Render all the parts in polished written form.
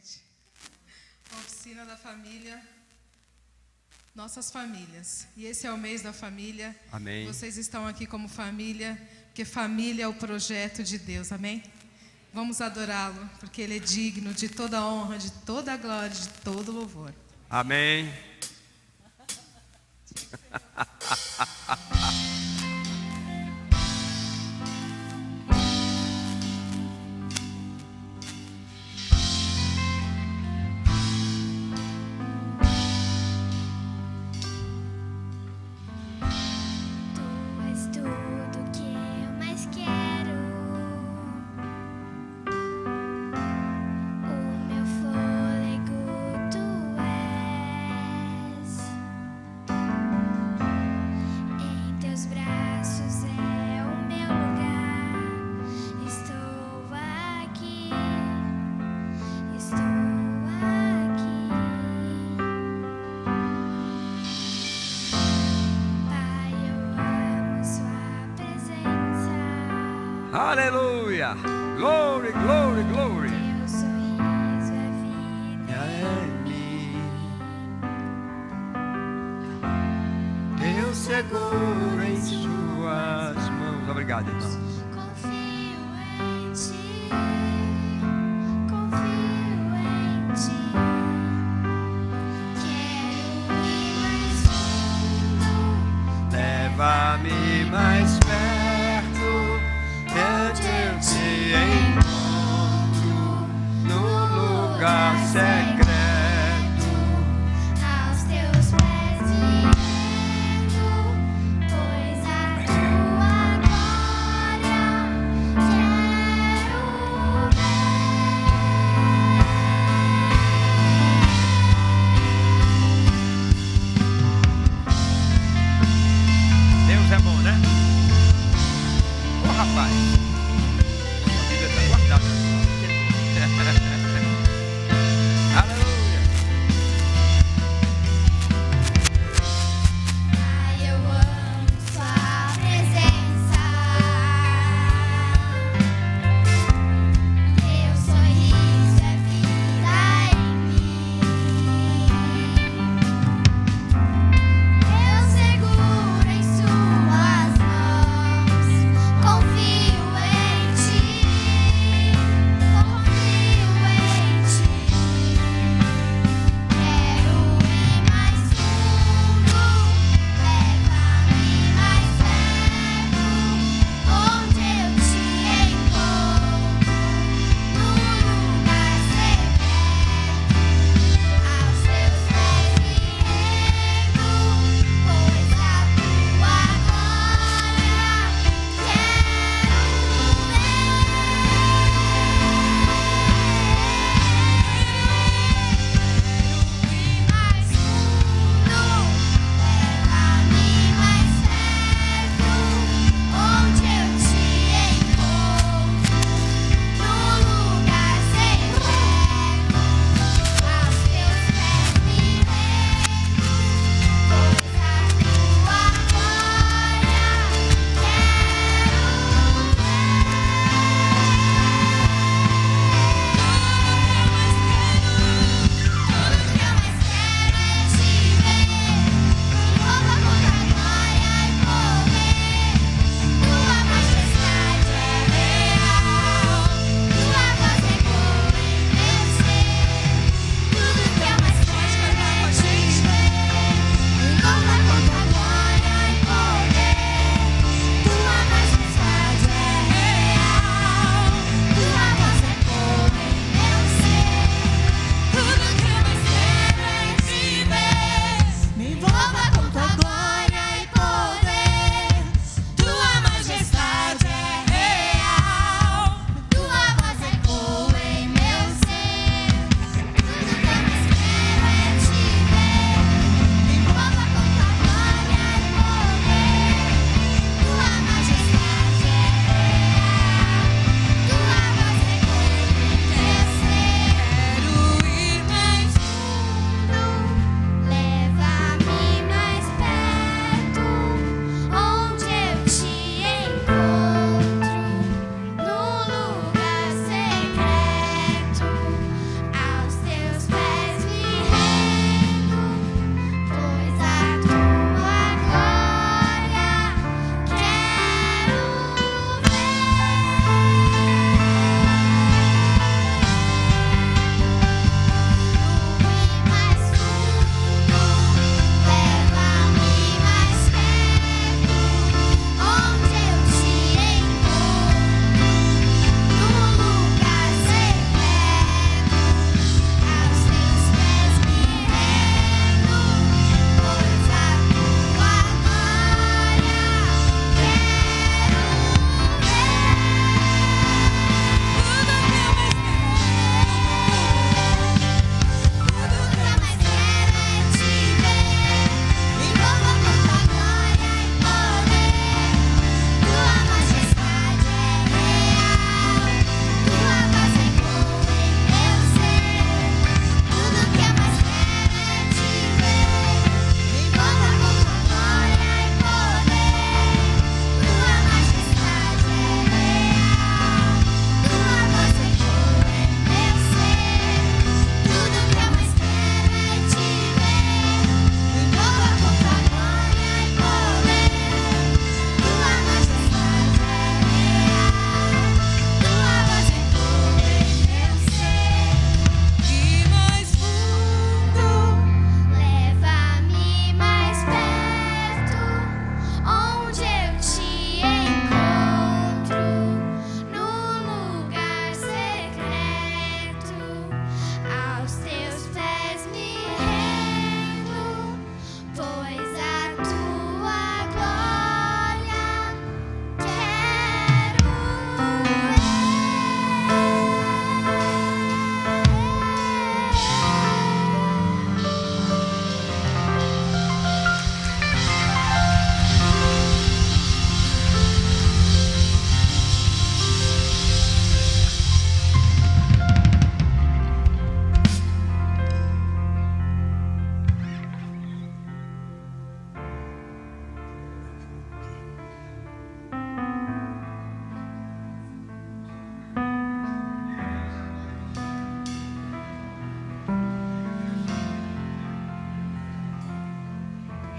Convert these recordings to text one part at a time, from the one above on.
gente. Oficina da família, nossas famílias. E esse é o mês da família. Amém. Vocês estão aqui como família, porque família é o projeto de Deus, amém? Vamos adorá-lo, porque Ele é digno de toda a honra, de toda a glória, de todo o louvor. Amém. Aleluia! Glory, glory, glory! Teu sorriso é vida em mim. Eu seguro em suas mãos. Obrigado, irmão. Confio em ti, confio em ti. Quero ir mais fundo, Leva-me mais perto, onde eu te encontro, no lugar secreto. aos teus pés me rendo, pois a tua glória quero Deus é bom, né? Ô rapaz, a Bíblia está guardada.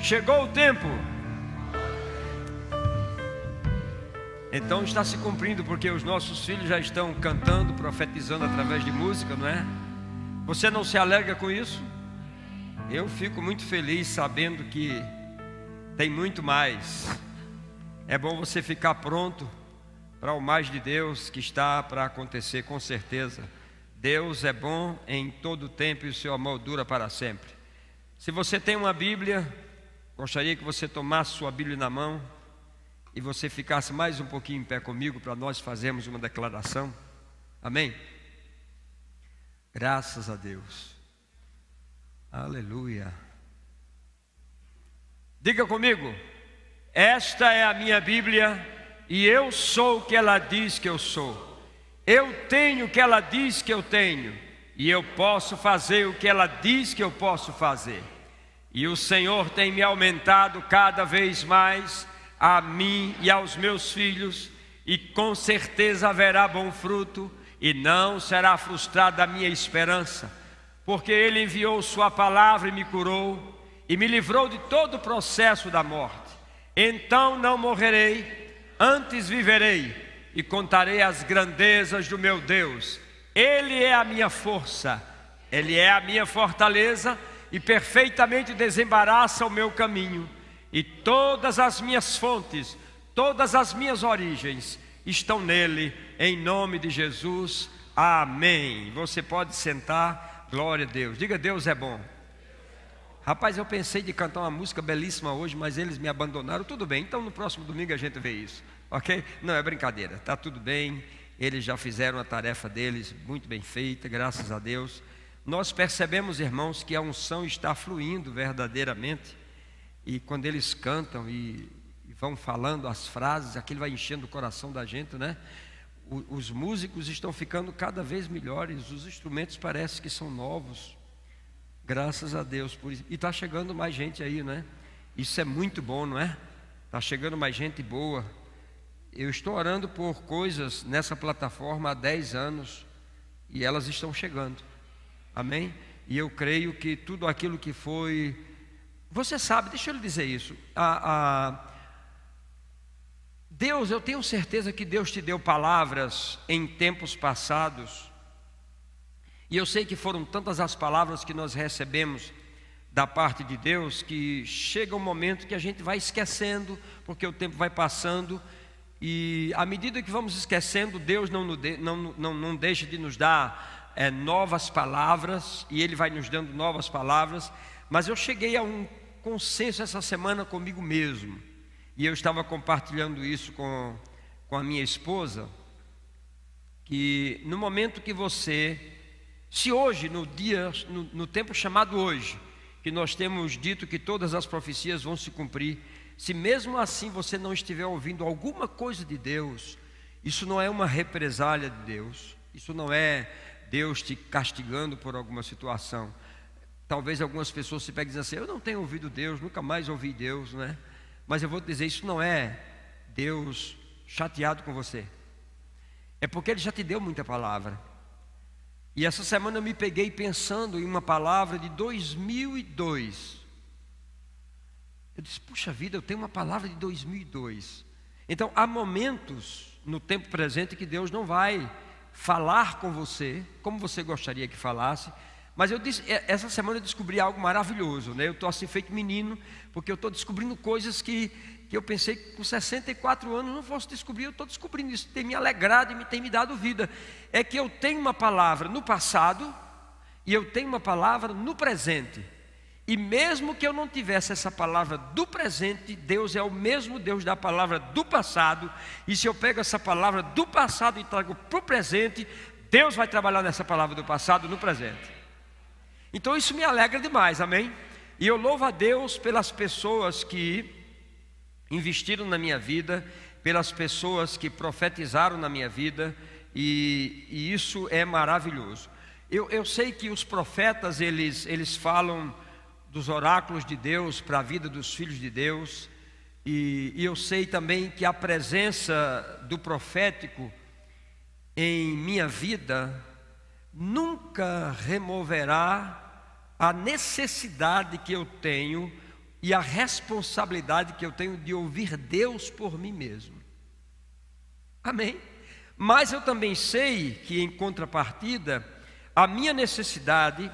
Chegou o tempo. Então está se cumprindo, porque os nossos filhos já estão cantando, profetizando através de música, não é? Você não se alegra com isso? Eu fico muito feliz sabendo que tem muito mais. É bom você ficar pronto para o mais de Deus que está para acontecer, com certeza. Deus é bom em todo tempo e o seu amor dura para sempre. Se você tem uma Bíblia, gostaria que você tomasse sua Bíblia na mão e você ficasse mais um pouquinho em pé comigo para nós fazermos uma declaração. Amém? Graças a Deus. Aleluia. Diga comigo: esta é a minha Bíblia e eu sou o que ela diz que eu sou. Eu tenho o que ela diz que eu tenho e eu posso fazer o que ela diz que eu posso fazer. E o Senhor tem me aumentado cada vez mais, a mim e aos meus filhos, e com certeza haverá bom fruto e não será frustrada a minha esperança, porque Ele enviou sua palavra e me curou e me livrou de todo o processo da morte. Então não morrerei, antes viverei e contarei as grandezas do meu Deus. Ele é a minha força, Ele é a minha fortaleza e perfeitamente desembaraça o meu caminho. E todas as minhas fontes, todas as minhas origens estão nele, em nome de Jesus, amém. Você pode sentar, glória a Deus. Diga: Deus é bom. Rapaz, eu pensei de cantar uma música belíssima hoje, mas eles me abandonaram. Tudo bem, então no próximo domingo a gente vê isso, ok? Não, é brincadeira, está tudo bem. Eles já fizeram a tarefa deles muito bem feita, graças a Deus. Nós percebemos, irmãos, que a unção está fluindo verdadeiramente. E quando eles cantam e vão falando as frases, aquilo vai enchendo o coração da gente, né? Os músicos estão ficando cada vez melhores, os instrumentos parecem que são novos. Graças a Deus por isso. E está chegando mais gente aí, né? Isso é muito bom, não é? Está chegando mais gente boa. Eu estou orando por coisas nessa plataforma há 10 anos e elas estão chegando. Amém? E eu creio que tudo aquilo que foi... Você sabe, deixa eu lhe dizer isso. Deus, eu tenho certeza que Deus te deu palavras em tempos passados. E eu sei que foram tantas as palavras que nós recebemos da parte de Deus, que chega um momento que a gente vai esquecendo, porque o tempo vai passando. E à medida que vamos esquecendo, Deus não deixa de nos dar novas palavras, e Ele vai nos dando novas palavras. Mas eu cheguei a um consenso essa semana comigo mesmo, e eu estava compartilhando isso com a minha esposa, que no momento que você, se hoje, no tempo chamado hoje, que nós temos dito que todas as profecias vão se cumprir, se mesmo assim você não estiver ouvindo alguma coisa de Deus, isso não é uma represália de Deus, isso não é Deus te castigando por alguma situação. Talvez algumas pessoas se peguem e dizem assim: eu não tenho ouvido Deus, nunca mais ouvi Deus, né? Mas eu vou te dizer, isso não é Deus chateado com você, é porque Ele já te deu muita palavra. E essa semana eu me peguei pensando em uma palavra de 2002. Eu disse: puxa vida, eu tenho uma palavra de 2002. Então há momentos no tempo presente que Deus não vai falar com você como você gostaria que falasse. Mas eu disse, essa semana eu descobri algo maravilhoso, né? Eu estou assim feito menino, porque eu estou descobrindo coisas que eu pensei que com 64 anos não fosse descobrir. Eu estou descobrindo isso, tem me alegrado e tem me dado vida. É que eu tenho uma palavra no passado e eu tenho uma palavra no presente. E mesmo que eu não tivesse essa palavra do presente, Deus é o mesmo Deus da palavra do passado. E se eu pego essa palavra do passado e trago para o presente, Deus vai trabalhar nessa palavra do passado no presente. Então isso me alegra demais, amém? E eu louvo a Deus pelas pessoas que investiram na minha vida, pelas pessoas que profetizaram na minha vida, e isso é maravilhoso. Eu sei que os profetas, eles falam dos oráculos de Deus para a vida dos filhos de Deus, e eu sei também que a presença do profético em minha vida nunca removerá a necessidade que eu tenho e a responsabilidade que eu tenho de ouvir Deus por mim mesmo. Amém? Mas eu também sei que, em contrapartida, a minha necessidade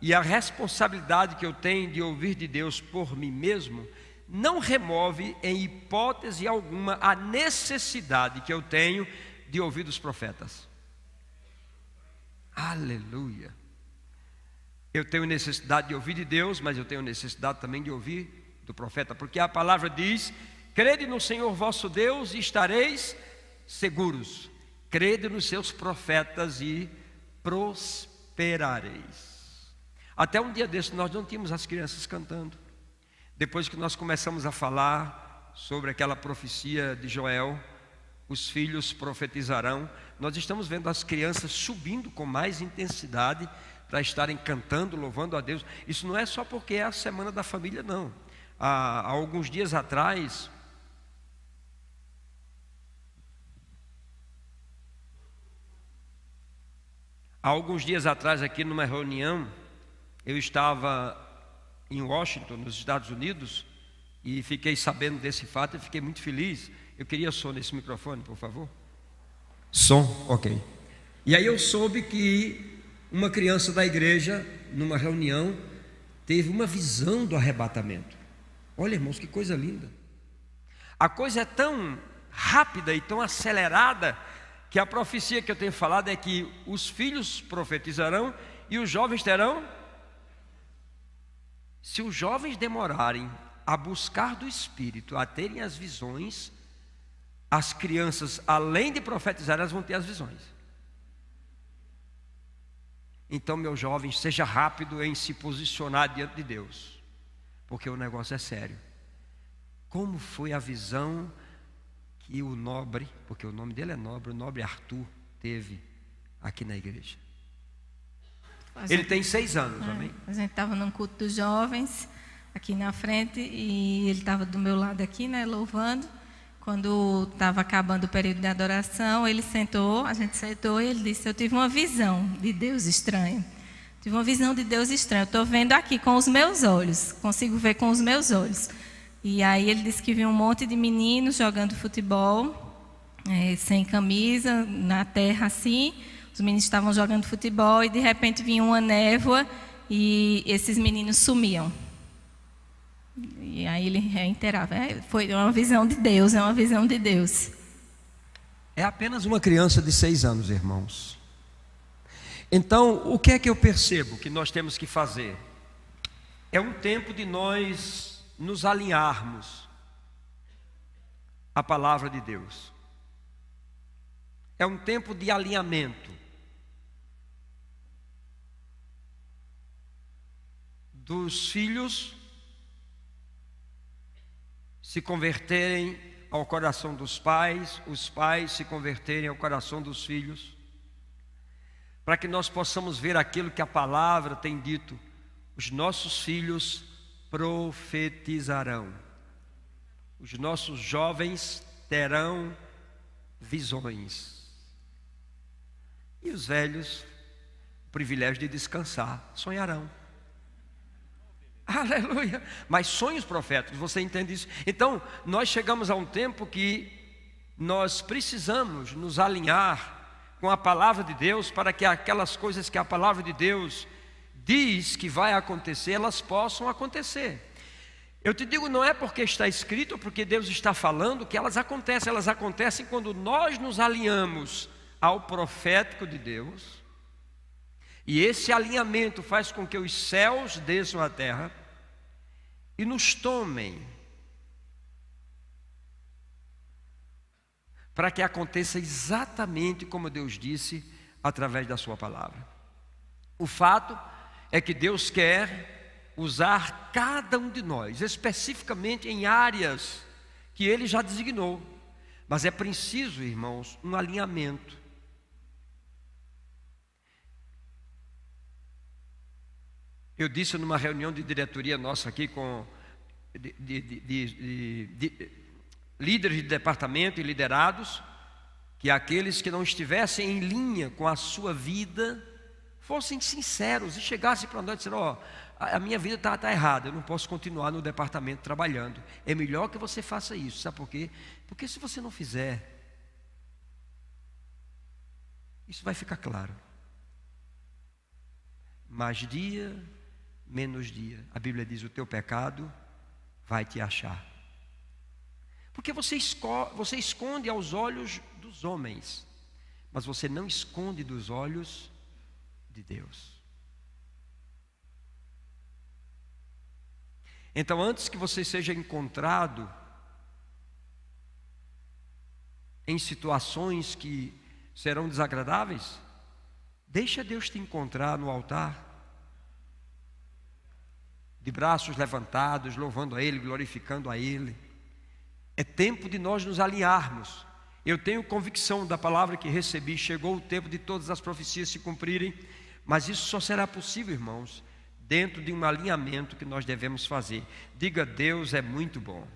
e a responsabilidade que eu tenho de ouvir de Deus por mim mesmo não remove em hipótese alguma a necessidade que eu tenho de ouvir dos profetas. Aleluia! Eu tenho necessidade de ouvir de Deus, mas eu tenho necessidade também de ouvir do profeta, porque a palavra diz: crede no Senhor vosso Deus e estareis seguros, crede nos seus profetas e prosperareis. Até um dia desse nós não tínhamos as crianças cantando. Depois que nós começamos a falar sobre aquela profecia de Joel, os filhos profetizarão, nós estamos vendo as crianças subindo com mais intensidade para estarem cantando, louvando a Deus. Isso não é só porque é a semana da família, não. Há alguns dias atrás, aqui numa reunião, eu estava em Washington, nos Estados Unidos, e fiquei sabendo desse fato e fiquei muito feliz. Eu queria som nesse microfone, por favor. Som, ok. E aí eu soube que uma criança da igreja, numa reunião, teve uma visão do arrebatamento. Olha, irmãos, que coisa linda. A coisa é tão rápida e tão acelerada que a profecia que eu tenho falado é que os filhos profetizarão e os jovens terão. Se os jovens demorarem a buscar do Espírito, a terem as visões, as crianças, além de profetizar, elas vão ter as visões. Então, meus jovens, seja rápido em se posicionar diante de Deus, porque o negócio é sério. Como foi a visão que o nobre, porque o nome dele é nobre, o nobre Arthur teve aqui na igreja? Ele tem 6 anos, amém? A gente estava num culto dos jovens, aqui na frente, e ele estava do meu lado aqui, né, louvando. Quando estava acabando o período de adoração, ele sentou, a gente sentou e ele disse: eu tive uma visão de Deus estranha. Tive uma visão de Deus estranha. Eu estou vendo aqui com os meus olhos, consigo ver com os meus olhos. E aí ele disse que viu um monte de meninos jogando futebol, sem camisa, na terra assim. Os meninos estavam jogando futebol e de repente vinha uma névoa e esses meninos sumiam. E aí ele reiterava: foi uma visão de Deus, é uma visão de Deus. É apenas uma criança de 6 anos, irmãos. Então, o que é que eu percebo que nós temos que fazer? É um tempo de nós nos alinharmos à palavra de Deus. É um tempo de alinhamento dos filhos se converterem ao coração dos pais, os pais se converterem ao coração dos filhos, para que nós possamos ver aquilo que a palavra tem dito: os nossos filhos profetizarão, os nossos jovens terão visões, e os velhos, o privilégio de descansar, sonharão. Aleluia! Mas sonhos proféticos, você entende isso? Então, nós chegamos a um tempo que nós precisamos nos alinhar com a palavra de Deus, para que aquelas coisas que a palavra de Deus diz que vai acontecer, elas possam acontecer. Eu te digo, não é porque está escrito, porque Deus está falando, que elas acontecem quando nós nos alinhamos ao profético de Deus. E esse alinhamento faz com que os céus desçam à terra e nos tomem, para que aconteça exatamente como Deus disse através da sua palavra. O fato é que Deus quer usar cada um de nós, especificamente em áreas que Ele já designou. Mas é preciso, irmãos, um alinhamento. Eu disse numa reunião de diretoria nossa aqui com líderes de departamento e liderados, que aqueles que não estivessem em linha com a sua vida fossem sinceros e chegassem para nós e disseram: ó, a minha vida está errada, eu não posso continuar no departamento trabalhando, é melhor que você faça isso. Sabe por quê? Porque se você não fizer, isso vai ficar claro. Mais dia, menos dia, a Bíblia diz: o teu pecado vai te achar. Porque você esconde aos olhos dos homens, mas você não esconde dos olhos de Deus. Então, antes que você seja encontrado em situações que serão desagradáveis, deixa Deus te encontrar no altar, de braços levantados, louvando a Ele, glorificando a Ele. É tempo de nós nos alinharmos. Eu tenho convicção da palavra que recebi, chegou o tempo de todas as profecias se cumprirem, mas isso só será possível, irmãos, dentro de um alinhamento que nós devemos fazer. Diga: Deus é muito bom.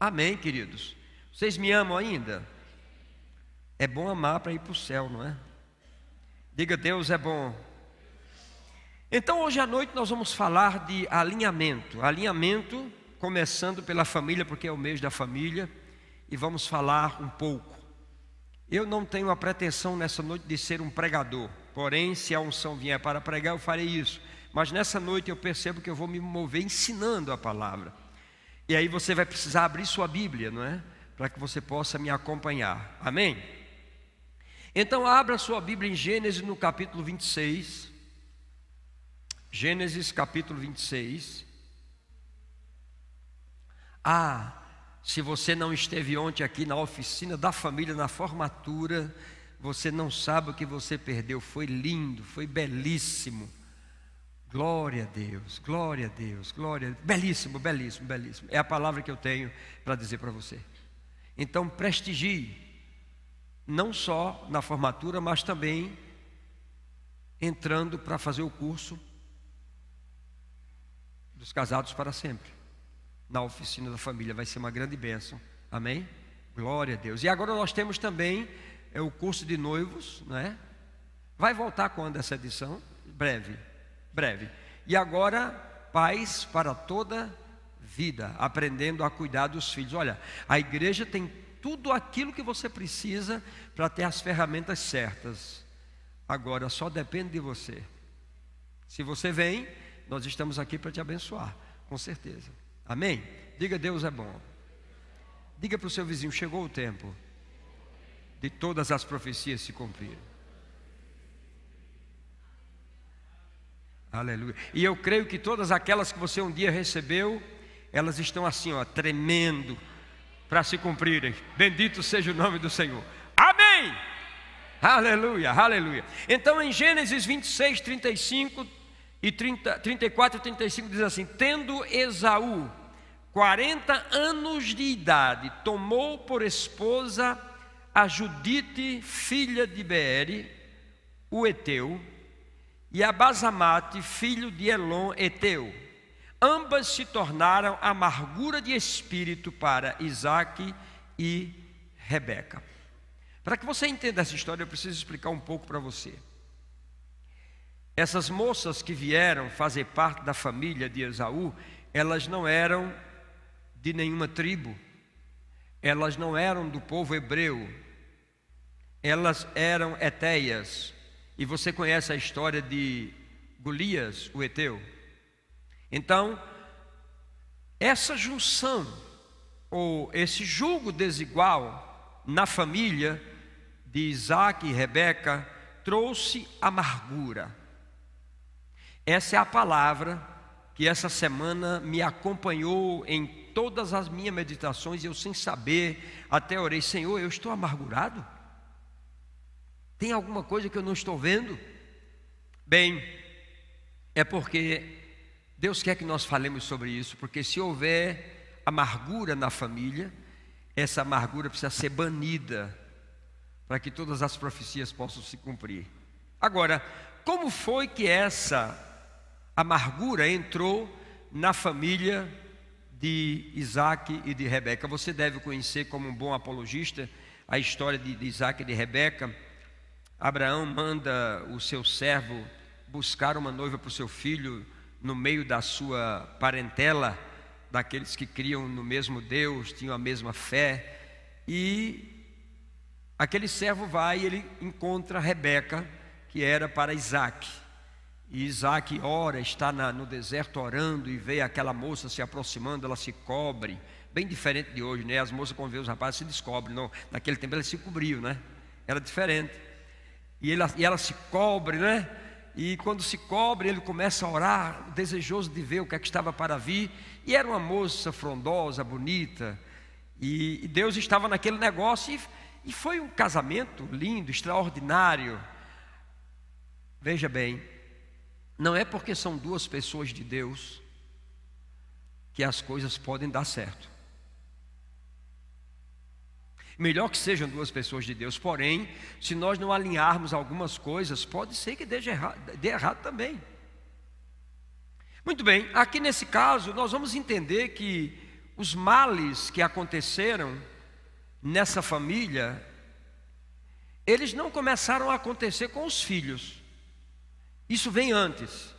Amém, queridos? Vocês me amam ainda? É bom amar para ir para o céu, não é? Diga: Deus é bom. Então, hoje à noite nós vamos falar de alinhamento. Alinhamento, começando pela família, porque é o mês da família, e vamos falar um pouco. Eu não tenho a pretensão nessa noite de ser um pregador, porém, se a unção vier para pregar, eu farei isso. Mas nessa noite eu percebo que eu vou me mover ensinando a palavra. E aí você vai precisar abrir sua Bíblia, não é? Para que você possa me acompanhar. Amém? Então abra sua Bíblia em Gênesis no capítulo 26. Gênesis capítulo 26. Se você não esteve ontem aqui na oficina da família, na formatura, você não sabe o que você perdeu. Foi lindo, foi belíssimo. Glória a Deus, glória a Deus, glória a Deus. Belíssimo, belíssimo, belíssimo. É a palavra que eu tenho para dizer para você. Então prestigie, não só na formatura, mas também entrando para fazer o curso dos casados para sempre. Na oficina da família, vai ser uma grande bênção. Amém? Glória a Deus. E agora nós temos também o curso de noivos, não é? Vai voltar quando essa edição? Breve. E agora, pais para toda vida, aprendendo a cuidar dos filhos. Olha, a igreja tem tudo aquilo que você precisa para ter as ferramentas certas. Agora só depende de você. Se você vem, nós estamos aqui para te abençoar, com certeza. Amém? Diga: Deus é bom. Diga para o seu vizinho: chegou o tempo de todas as profecias se cumprirem. Aleluia. E eu creio que todas aquelas que você um dia recebeu, elas estão assim, ó, tremendo para se cumprirem. Bendito seja o nome do Senhor. Amém. Aleluia, aleluia. Então em Gênesis 26, 35 e 34 e 35 diz assim: tendo Esaú 40 anos de idade, tomou por esposa a Judite, filha de Beere, o Eteu, e a Basamate, filho de Elon, Eteu. Ambas se tornaram amargura de espírito para Isaque e Rebeca. Para que você entenda essa história, eu preciso explicar um pouco para você. Essas moças que vieram fazer parte da família de Esaú, elas não eram de nenhuma tribo, elas não eram do povo hebreu, elas eram etéias. E você conhece a história de Golias, o Eteu? Então, essa junção, ou esse julgo desigual na família de Isaque e Rebeca, trouxe amargura. Essa é a palavra que essa semana me acompanhou em todas as minhas meditações, e eu sem saber, até orei: Senhor, eu estou amargurado? Tem alguma coisa que eu não estou vendo? Bem, é porque Deus quer que nós falemos sobre isso, porque se houver amargura na família, essa amargura precisa ser banida, para que todas as profecias possam se cumprir. Agora, como foi que essa amargura entrou na família de Isaque e de Rebeca? Você deve conhecer, como um bom apologista, a história de Isaque e de Rebeca. Abraão manda o seu servo buscar uma noiva para o seu filho no meio da sua parentela, daqueles que criam no mesmo Deus, tinham a mesma fé. E aquele servo vai e ele encontra Rebeca, que era para Isaac. E Isaac ora, está no deserto orando, e vê aquela moça se aproximando, ela se cobre, bem diferente de hoje, né? As moças, quando vê os rapazes, se descobrem. Não, naquele tempo elas se cobriam, né? Era diferente. E ela se cobre, né? E quando se cobre, ele começa a orar, desejoso de ver o que é que estava para vir. E era uma moça frondosa, bonita. E Deus estava naquele negócio. E foi um casamento lindo, extraordinário. Veja bem, não é porque são duas pessoas de Deus que as coisas podem dar certo. Melhor que sejam duas pessoas de Deus, porém, se nós não alinharmos algumas coisas, pode ser que dê errado também. Muito bem, aqui nesse caso, nós vamos entender que os males que aconteceram nessa família, eles não começaram a acontecer com os filhos. Isso vem antes.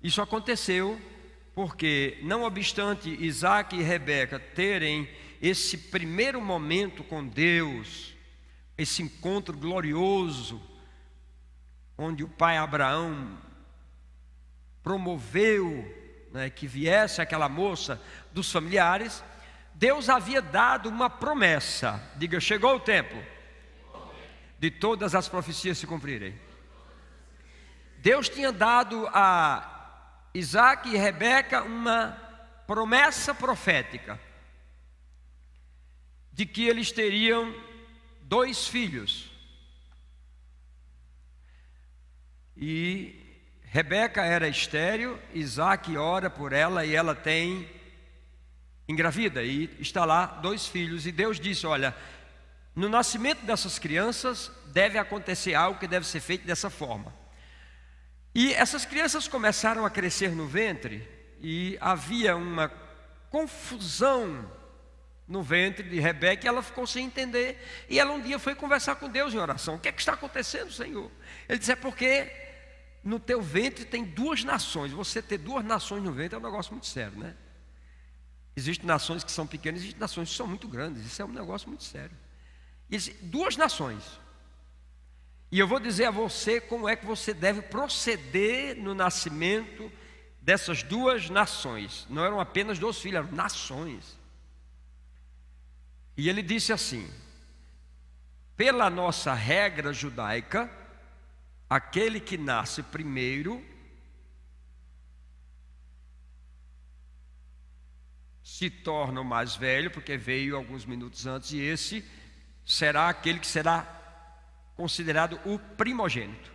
Isso aconteceu porque, não obstante Isaac e Rebeca terem esse primeiro momento com Deus, esse encontro glorioso, onde o pai Abraão promoveu, né, que viesse aquela moça dos familiares, Deus havia dado uma promessa. Diga, chegou o tempo de todas as profecias se cumprirem. Deus tinha dado a Isaac e Rebeca uma promessa profética de que eles teriam 2 filhos. E Rebeca era estéril, Isaac ora por ela e ela engravida e está lá 2 filhos. E Deus disse, olha, no nascimento dessas crianças deve acontecer algo que deve ser feito dessa forma. E essas crianças começaram a crescer no ventre e havia uma confusão no ventre de Rebeca, e ela ficou sem entender. E ela um dia foi conversar com Deus em oração. O que é que está acontecendo, Senhor? Ele disse, é porque no teu ventre tem 2 nações. Você ter 2 nações no ventre é um negócio muito sério, né? Existem nações que são pequenas, existem nações que são muito grandes. Isso é um negócio muito sério. E ele disse, 2 nações. E eu vou dizer a você como é que você deve proceder no nascimento dessas 2 nações. Não eram apenas 2 filhos, eram nações. E ele disse assim, pela nossa regra judaica, aquele que nasce primeiro se torna o mais velho, porque veio alguns minutos antes, e esse será aquele que será considerado o primogênito.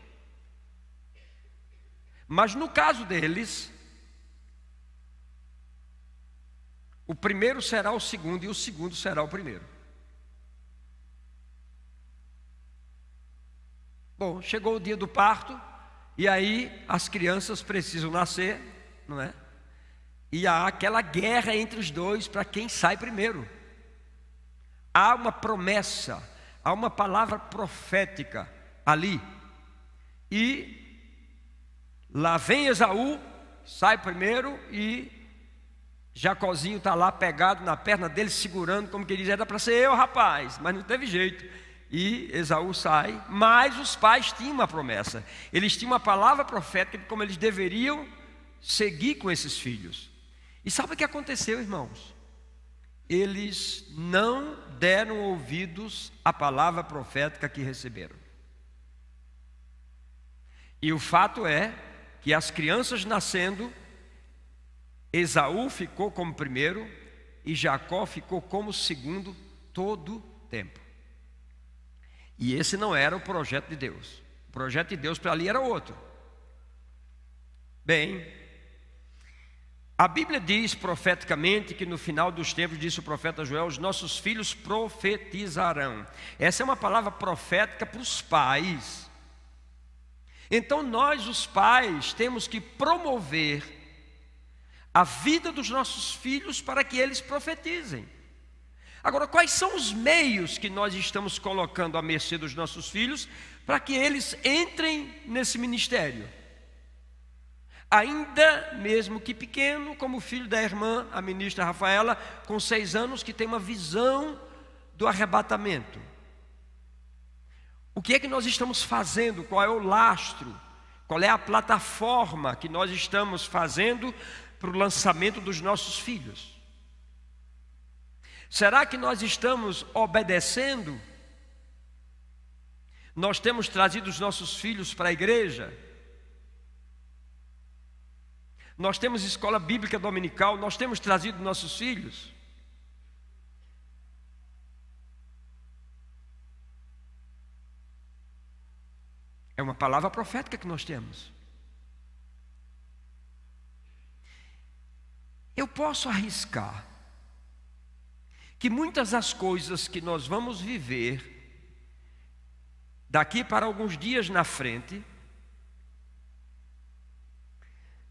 Mas no caso deles, o primeiro será o segundo e o segundo será o primeiro. Bom, chegou o dia do parto, e aí as crianças precisam nascer, não é? E há aquela guerra entre os 2 para quem sai primeiro. Há uma promessa, há uma palavra profética ali. E lá vem Esaú, sai primeiro, e Jacozinho está lá pegado na perna dele, segurando, como que diz, era para ser eu, rapaz, mas não teve jeito. E Esaú sai, mas os pais tinham uma promessa. Eles tinham uma palavra profética de como eles deveriam seguir com esses filhos. E sabe o que aconteceu, irmãos? Eles não deram ouvidos à palavra profética que receberam. E o fato é que as crianças nascendo, Esaú ficou como primeiro e Jacó ficou como segundo todo o tempo. E esse não era o projeto de Deus. O projeto de Deus para ali era outro. Bem, a Bíblia diz profeticamente que no final dos tempos, disse o profeta Joel, os nossos filhos profetizarão. Essa é uma palavra profética para os pais. Então nós, os pais, temos que promover a vida dos nossos filhos para que eles profetizem. Agora, quais são os meios que nós estamos colocando à mercê dos nossos filhos para que eles entrem nesse ministério? Ainda mesmo que pequeno, como o filho da irmã, a ministra Rafaela, com 6 anos, que tem uma visão do arrebatamento. O que é que nós estamos fazendo? Qual é o lastro? Qual é a plataforma que nós estamos fazendo para o lançamento dos nossos filhos? Será que nós estamos obedecendo? Nós temos trazido os nossos filhos para a igreja? Nós temos escola bíblica dominical? Nós temos trazido nossos filhos? É uma palavra profética que nós temos. Eu posso arriscar que muitas das coisas que nós vamos viver daqui para alguns dias na frente,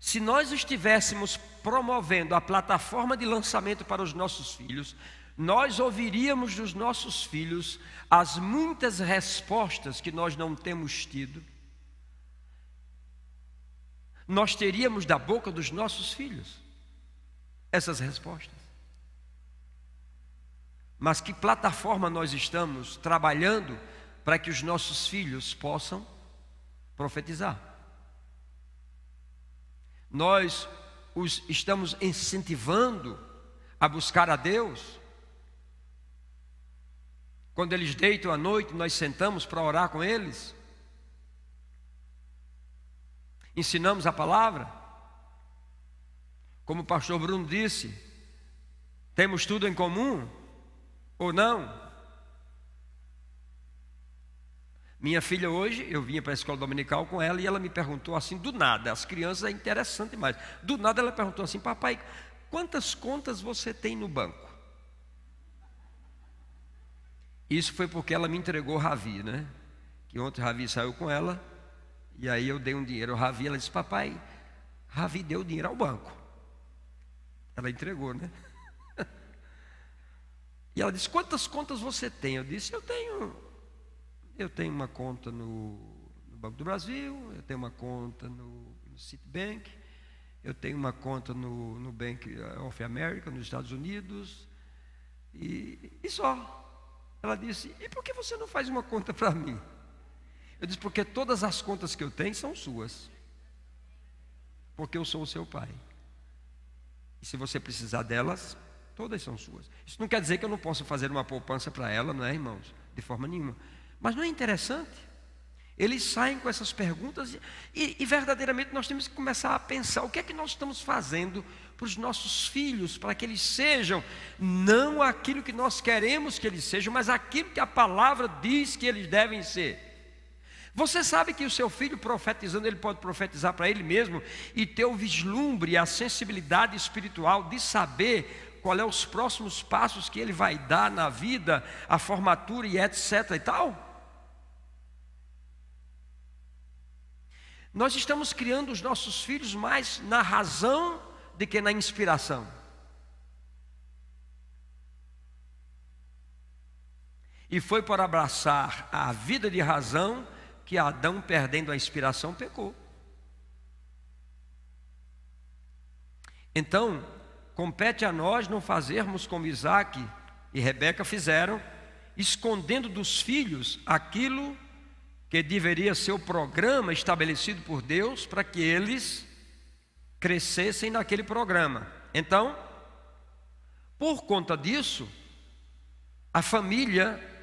se nós estivéssemos promovendo a plataforma de lançamento para os nossos filhos, nós ouviríamos dos nossos filhos as muitas respostas que nós não temos tido. Nós teríamos da boca dos nossos filhos essas respostas. Mas que plataforma nós estamos trabalhando para que os nossos filhos possam profetizar? Nós os estamos incentivando a buscar a Deus? Quando eles deitam à noite, nós sentamos para orar com eles? Ensinamos a palavra? Como o pastor Bruno disse, temos tudo em comum ou não? Minha filha hoje, eu vinha para a escola dominical com ela e ela me perguntou assim, do nada, as crianças é interessante demais, do nada ela perguntou assim, papai, quantas contas você tem no banco? Isso foi porque ela me entregou Ravi, né? Que ontem Ravi saiu com ela, e aí eu dei um dinheiro ao Ravi, ela disse, papai, Ravi deu dinheiro ao banco. Ela entregou, né? E ela disse, quantas contas você tem? Eu disse, eu tenho uma conta no Banco do Brasil, eu tenho uma conta no Citibank, eu tenho uma conta no Bank of America, nos Estados Unidos, e só. Ela disse, e por que você não faz uma conta para mim? Eu disse, porque todas as contas que eu tenho são suas, porque eu sou o seu pai, e se você precisar delas, todas são suas. Isso não quer dizer que eu não possa fazer uma poupança para ela, não é, irmãos? De forma nenhuma. Mas não é interessante? Eles saem com essas perguntas e verdadeiramente nós temos que começar a pensar o que é que nós estamos fazendo para os nossos filhos, para que eles sejam não aquilo que nós queremos que eles sejam, mas aquilo que a palavra diz que eles devem ser. Você sabe que o seu filho profetizando, ele pode profetizar para ele mesmo e ter o vislumbre, a sensibilidade espiritual de saber qual é os próximos passos que ele vai dar na vida, a formatura e etc e tal? Nós estamos criando os nossos filhos mais na razão do que na inspiração. E foi por abraçar a vida de razão que Adão, perdendo a inspiração, pecou. Então, compete a nós não fazermos como Isaac e Rebeca fizeram, escondendo dos filhos aquilo que deveria ser o programa estabelecido por Deus para que eles crescessem naquele programa. Então, por conta disso, a família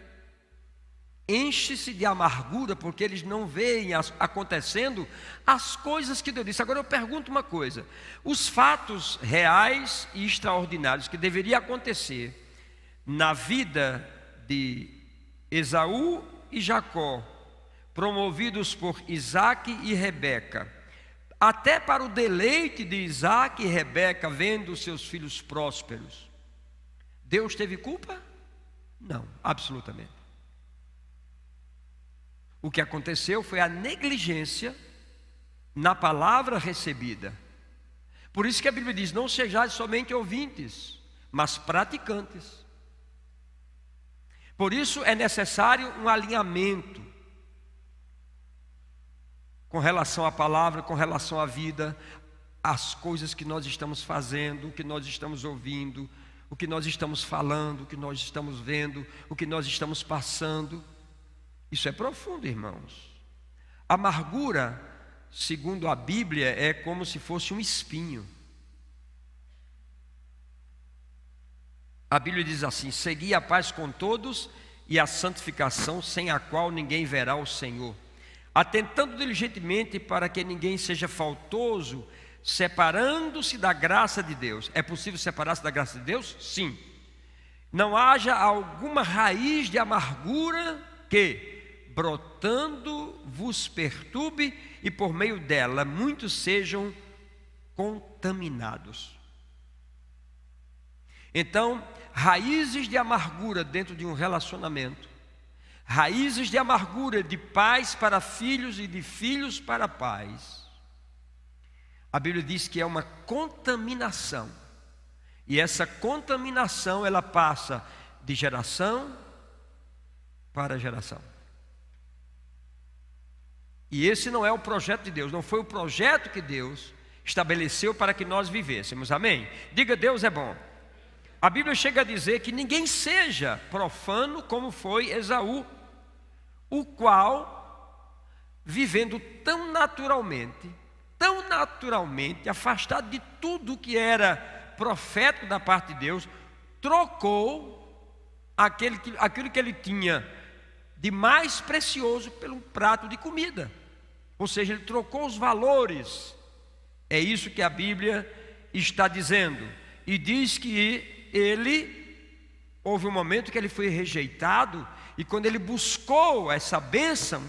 enche-se de amargura porque eles não veem acontecendo as coisas que Deus disse. Agora eu pergunto uma coisa: os fatos reais e extraordinários que deveriam acontecer na vida de Esaú e Jacó, promovidos por Isaac e Rebeca, até para o deleite de Isaac e Rebeca vendo seus filhos prósperos, Deus teve culpa? Não, absolutamente. O que aconteceu foi a negligência na palavra recebida. Por isso que a Bíblia diz, não sejais somente ouvintes, mas praticantes. Por isso é necessário um alinhamento com relação à palavra, com relação à vida, às coisas que nós estamos fazendo, o que nós estamos ouvindo, o que nós estamos falando, o que nós estamos vendo, o que nós estamos passando. Isso é profundo, irmãos. Amargura, segundo a Bíblia, é como se fosse um espinho. A Bíblia diz assim: segui a paz com todos e a santificação, sem a qual ninguém verá o Senhor, atentando diligentemente para que ninguém seja faltoso, separando-se da graça de Deus. É possível separar-se da graça de Deus? Sim. Não haja alguma raiz de amargura que, brotando, vos perturbe, e por meio dela muitos sejam contaminados. Então, raízes de amargura dentro de um relacionamento, raízes de amargura de pais para filhos e de filhos para pais. A Bíblia diz que é uma contaminação. E essa contaminação, ela passa de geração para geração. E esse não é o projeto de Deus, não foi o projeto que Deus estabeleceu para que nós vivêssemos. Amém? Diga: Deus é bom. A Bíblia chega a dizer que ninguém seja profano como foi Esaú, o qual, vivendo tão naturalmente, afastado de tudo que era profético da parte de Deus, trocou aquilo que ele tinha de mais precioso por um prato de comida. Ou seja, ele trocou os valores. É isso que a Bíblia está dizendo. E diz que houve um momento que ele foi rejeitado, e quando ele buscou essa bênção,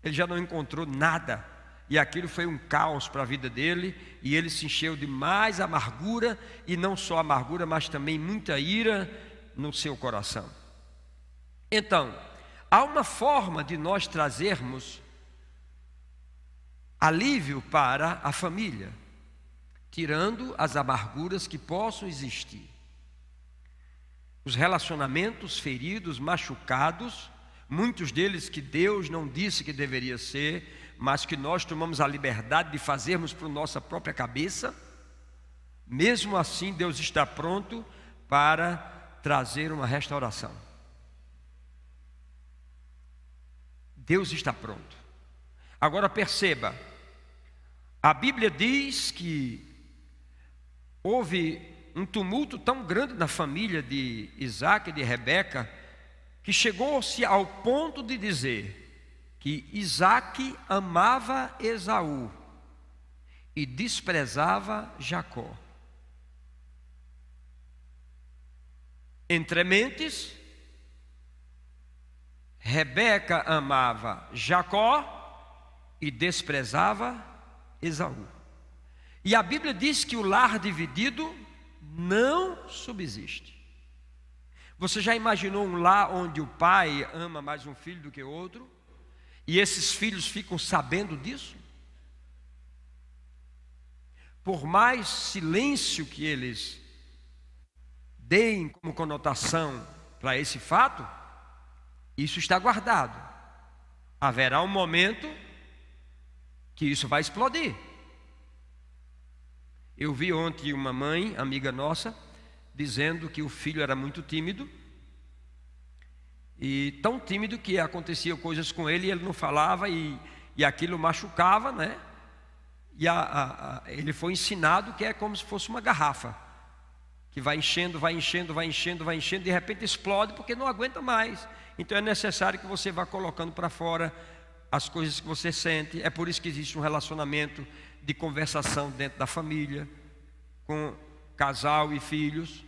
ele já não encontrou nada, e aquilo foi um caos para a vida dele, e ele se encheu de mais amargura, e não só amargura, mas também muita ira no seu coração. Então, há uma forma de nós trazermos alívio para a família, tirando as amarguras que possam existir. Os relacionamentos feridos, machucados, muitos deles que Deus não disse que deveria ser, mas que nós tomamos a liberdade de fazermos por nossa própria cabeça. Mesmo assim, Deus está pronto para trazer uma restauração. Deus está pronto. Agora perceba, a Bíblia diz que houve um tumulto tão grande na família de Isaac e de Rebeca, que chegou-se ao ponto de dizer que Isaac amava Esaú e desprezava Jacó. Entre mentes, Rebeca amava Jacó e desprezava Esaú. E a Bíblia diz que o lar dividido não subsiste. Você já imaginou um lar onde o pai ama mais um filho do que o outro, e esses filhos ficam sabendo disso? Por mais silêncio que eles deem como conotação para esse fato, isso está guardado. Haverá um momento que isso vai explodir. Eu vi ontem uma mãe, amiga nossa, dizendo que o filho era muito tímido, e tão tímido que aconteciam coisas com ele e ele não falava, e aquilo machucava, né? E ele foi ensinado que é como se fosse uma garrafa, que vai enchendo, de repente explode porque não aguenta mais. Então é necessário que você vá colocando para fora as coisas que você sente. É por isso que existe um relacionamento de conversação dentro da família, com casal e filhos,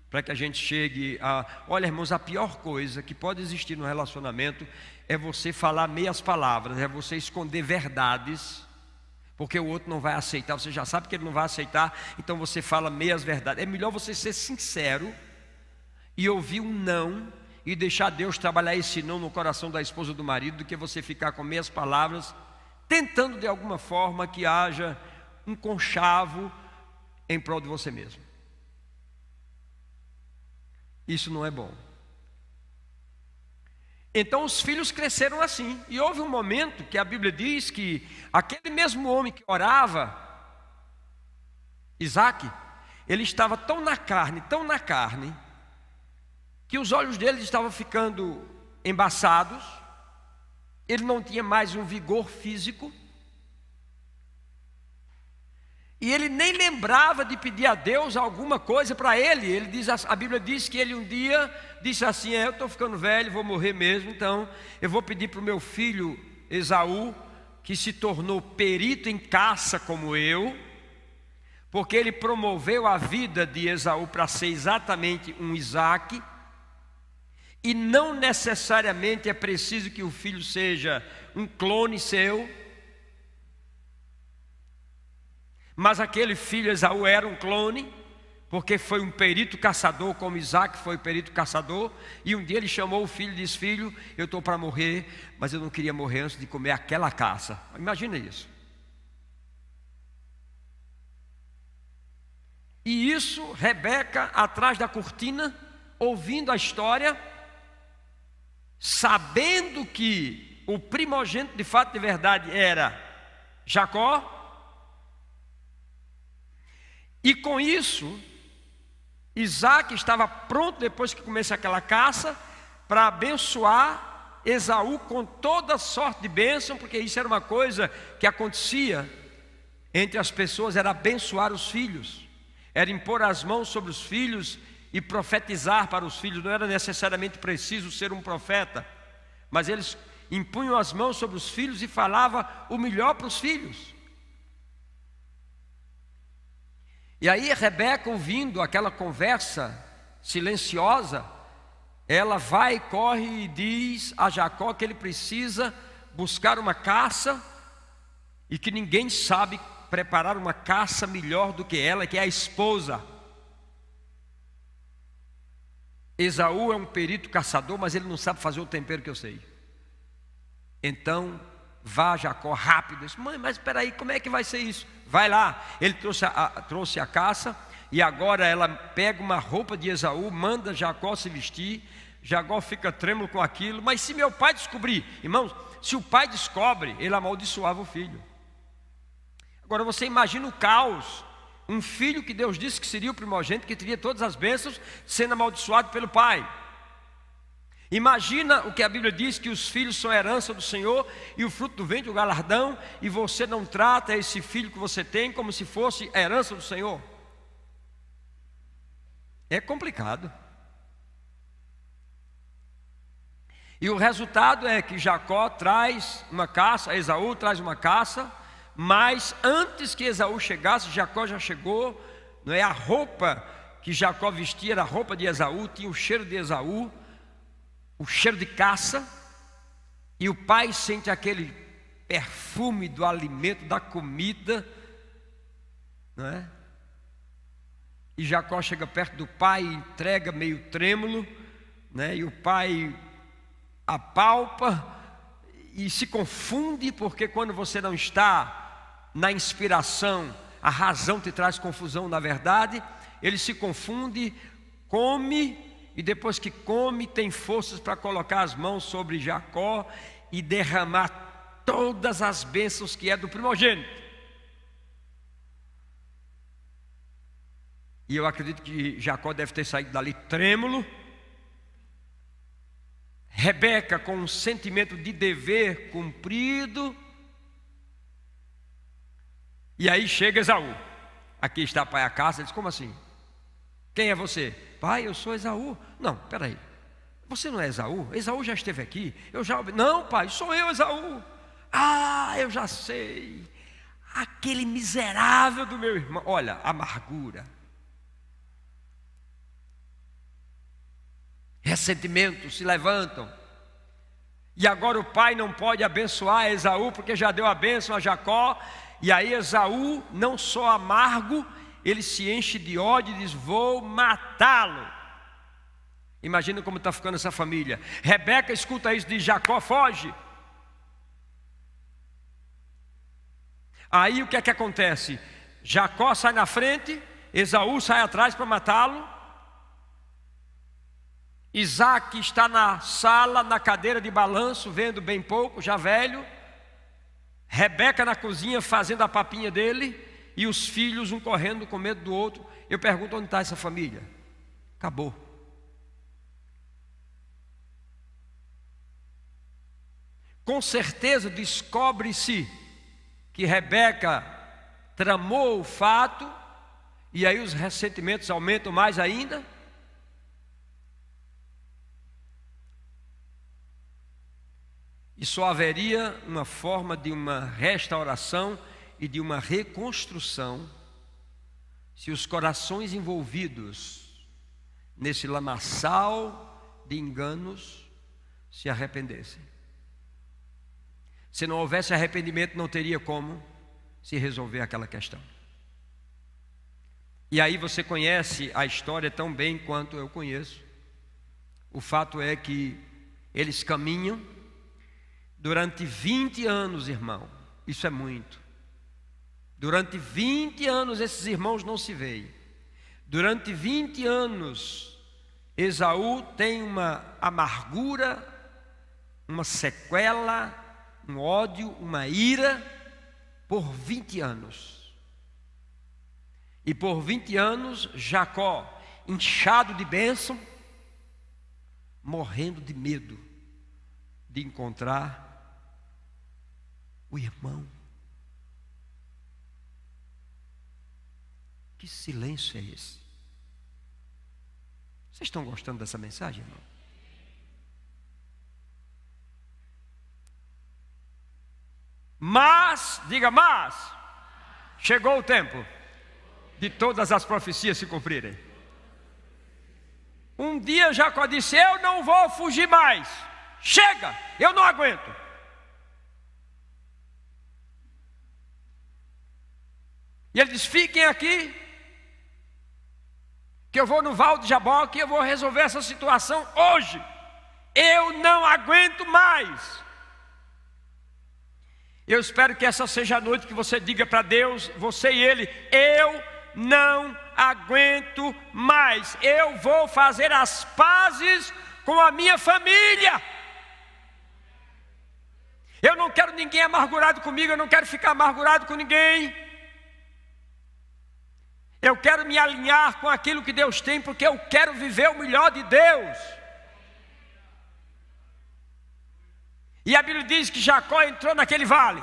para que a gente chegue a... Olha, irmãos, a pior coisa que pode existir no relacionamento é você falar meias palavras, é você esconder verdades, porque o outro não vai aceitar. Você já sabe que ele não vai aceitar, então você fala meias verdades. É melhor você ser sincero e ouvir um não, e deixar Deus trabalhar esse não no coração da esposa ou do marido, do que você ficar com meias palavras, tentando de alguma forma que haja um conchavo em prol de você mesmo. Isso não é bom. Então os filhos cresceram assim. E houve um momento que a Bíblia diz que aquele mesmo homem que orava, Isaac, ele estava tão na carne, que os olhos dele estavam ficando embaçados, ele não tinha mais um vigor físico, e ele nem lembrava de pedir a Deus alguma coisa para ele. Ele diz, a Bíblia diz que ele um dia disse assim: eu estou ficando velho, vou morrer mesmo, então eu vou pedir para o meu filho Esaú, que se tornou perito em caça como eu, porque ele promoveu a vida de Esaú para ser exatamente um Isaac, e não necessariamente é preciso que o filho seja um clone seu, mas aquele filho Esaú era um clone, porque foi um perito caçador, como Isaac foi perito caçador. E um dia ele chamou o filho e disse: filho, eu estou para morrer, mas eu não queria morrer antes de comer aquela caça. Imagina isso. E isso, Rebeca, atrás da cortina, ouvindo a história, sabendo que o primogênito de fato de verdade era Jacó, e com isso Isaac estava pronto, depois que começasse aquela caça, para abençoar Esaú com toda sorte de bênção, porque isso era uma coisa que acontecia entre as pessoas, era abençoar os filhos, era impor as mãos sobre os filhos e profetizar para os filhos. Não era necessariamente preciso ser um profeta, mas eles impunham as mãos sobre os filhos e falavam o melhor para os filhos. E aí Rebeca, ouvindo aquela conversa silenciosa, ela vai, corre e diz a Jacó que ele precisa buscar uma caça, e que ninguém sabe preparar uma caça melhor do que ela, que é a esposa. Esaú é um perito caçador, mas ele não sabe fazer o tempero que eu sei. Então vá Jacó rápido. Disse: mãe, mas espera aí, como é que vai ser isso? Vai lá. Ele trouxe a caça, e agora ela pega uma roupa de Esaú, manda Jacó se vestir. Jacó fica trêmulo com aquilo. Mas se meu pai descobrir, irmãos, se o pai descobre, ele amaldiçoava o filho. Agora você imagina o caos. Um filho que Deus disse que seria o primogênito, que teria todas as bênçãos, sendo amaldiçoado pelo pai. Imagina o que a Bíblia diz, que os filhos são a herança do Senhor, e o fruto do ventre, o galardão, e você não trata esse filho que você tem como se fosse a herança do Senhor. É complicado. E o resultado é que Jacó traz uma caça, Esaú traz uma caça, mas antes que Esaú chegasse, Jacó já chegou, não é? A roupa que Jacó vestia era a roupa de Esaú, tinha o cheiro de Esaú, o cheiro de caça, e o pai sente aquele perfume do alimento, da comida, não é? E Jacó chega perto do pai e entrega meio trêmulo, né? E o pai apalpa e se confunde, porque quando você não está na inspiração, a razão te traz confusão na verdade. Ele se confunde, come, e depois que come, tem forças para colocar as mãos sobre Jacó e derramar todas as bênçãos que é do primogênito. E eu acredito que Jacó deve ter saído dali trêmulo. Rebeca, com um sentimento de dever cumprido. E aí chega Esaú. Aqui está pai a caça. Ele diz: como assim? Quem é você? Pai, eu sou Esaú. Não, peraí, você não é Esaú? Esaú já esteve aqui. Não, pai, sou eu, Esaú. Ah, eu já sei. Aquele miserável do meu irmão. Olha, amargura, ressentimentos se levantam. E agora o pai não pode abençoar Esaú, porque já deu a bênção a Jacó. E aí Esaú, não só amargo, ele se enche de ódio e diz: vou matá-lo. Imagina como está ficando essa família. Rebeca escuta isso, diz: Jacó, foge. Aí o que é que acontece? Jacó sai na frente, Esaú sai atrás para matá-lo. Isaac está na sala, na cadeira de balanço, vendo bem pouco, já velho. Rebeca na cozinha fazendo a papinha dele, e os filhos um correndo com medo do outro. Eu pergunto, onde está essa família? Acabou. Com certeza descobre-se que Rebeca tramou o fato, e aí os ressentimentos aumentam mais ainda. E só haveria uma forma de uma restauração e de uma reconstrução se os corações envolvidos nesse lamaçal de enganos se arrependessem. Se não houvesse arrependimento, não teria como se resolver aquela questão. E aí você conhece a história tão bem quanto eu conheço. O fato é que eles caminham durante 20 anos, irmão. Isso é muito. Durante 20 anos esses irmãos não se veem. Durante 20 anos Esaú tem uma amargura, uma sequela, um ódio, uma ira por 20 anos. E por 20 anos Jacó, inchado de bênção, morrendo de medo de encontrar o irmão. Que silêncio é esse? Vocês estão gostando dessa mensagem, irmão? Mas, diga mas, chegou o tempo de todas as profecias se cumprirem. Um dia Jacó disse, eu não vou fugir mais. Chega, eu não aguento. E ele diz, fiquem aqui, que eu vou no Val de Jaboque e eu vou resolver essa situação hoje. Eu não aguento mais. Eu espero que essa seja a noite que você diga para Deus, você e Ele, eu não aguento mais. Eu vou fazer as pazes com a minha família. Eu não quero ninguém amargurado comigo, eu não quero ficar amargurado com ninguém. Eu quero me alinhar com aquilo que Deus tem, porque eu quero viver o melhor de Deus. E a Bíblia diz que Jacó entrou naquele vale.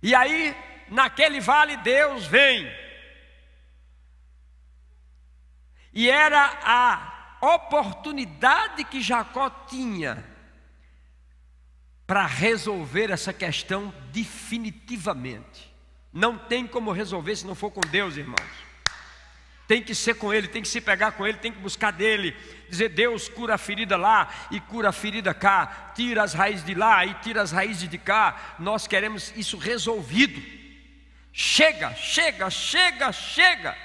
E aí, naquele vale, Deus vem. E era a oportunidade que Jacó tinha para resolver essa questão definitivamente. Não tem como resolver se não for com Deus, irmãos. Tem que ser com Ele, tem que se pegar com Ele, tem que buscar dEle. Dizer, Deus, cura a ferida lá e cura a ferida cá. Tira as raízes de lá e tira as raízes de cá. Nós queremos isso resolvido. Chega, chega, chega, chega.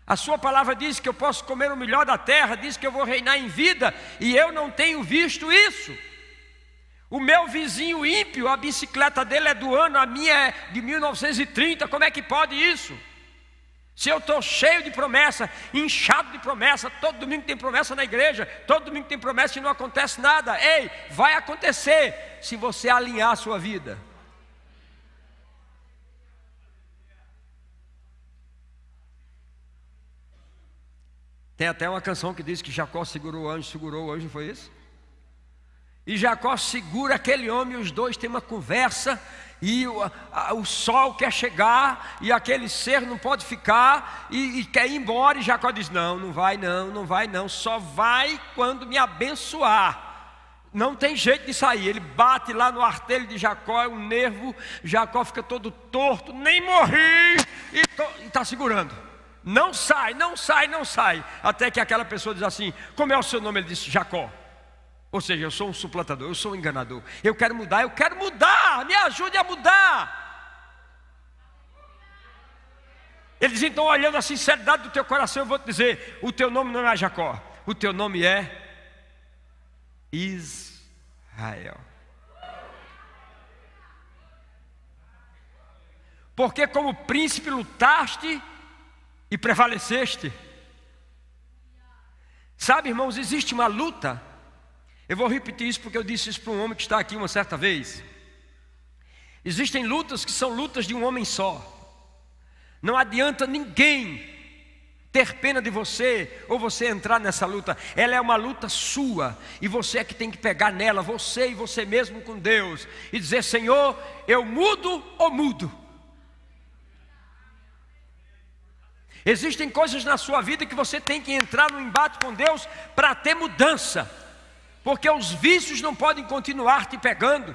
A sua palavra diz que eu posso comer o melhor da terra, diz que eu vou reinar em vida, e eu não tenho visto isso. O meu vizinho ímpio, a bicicleta dele é do ano, a minha é de 1930, como é que pode isso? Se eu estou cheio de promessa, inchado de promessa, todo domingo tem promessa na igreja, todo domingo tem promessa e não acontece nada. Ei, vai acontecer se você alinhar a sua vida. Tem até uma canção que diz que Jacó segurou o anjo, foi isso? E Jacó segura aquele homem, e os dois têm uma conversa, e o sol quer chegar, e aquele ser não pode ficar, e quer ir embora, e Jacó diz, não, não vai não, só vai quando me abençoar, não tem jeito de sair. Ele bate lá no artelho de Jacó, é um nervo, Jacó fica todo torto, nem morri, e está segurando, não sai, até que aquela pessoa diz assim, como é o seu nome? Ele disse, Jacó. Ou seja, eu sou um suplantador, eu sou um enganador. Eu quero mudar, me ajude a mudar. Ele diz, então, olhando a sinceridade do teu coração, eu vou te dizer, o teu nome não é Jacó, o teu nome é Israel. Porque como príncipe lutaste e prevaleceste. Sabe, irmãos, existe uma luta. Eu vou repetir isso porque eu disse isso para um homem que está aqui uma certa vez. Existem lutas que são lutas de um homem só. Não adianta ninguém ter pena de você ou você entrar nessa luta. Ela é uma luta sua e você é que tem que pegar nela, você e você mesmo com Deus, e dizer: Senhor, eu mudo ou mudo? Existem coisas na sua vida que você tem que entrar no embate com Deus para ter mudança, porque os vícios não podem continuar te pegando,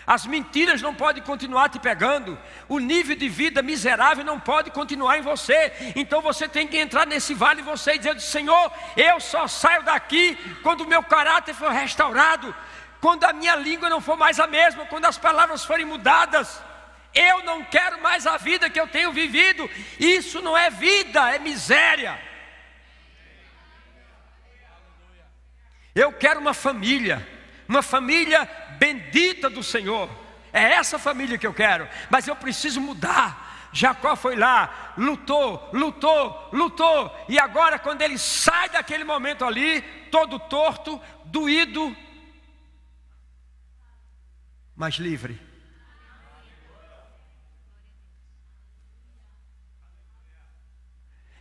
as mentiras não podem continuar te pegando, o nível de vida miserável não pode continuar em você. Então você tem que entrar nesse vale e você dizer: Senhor, eu só saio daqui quando o meu caráter for restaurado, quando a minha língua não for mais a mesma, quando as palavras forem mudadas. Eu não quero mais a vida que eu tenho vivido. Isso não é vida, é miséria. Eu quero uma família bendita do Senhor. É essa família que eu quero, mas eu preciso mudar. Jacó foi lá, lutou, e agora quando ele sai daquele momento ali, todo torto, doído, mas livre.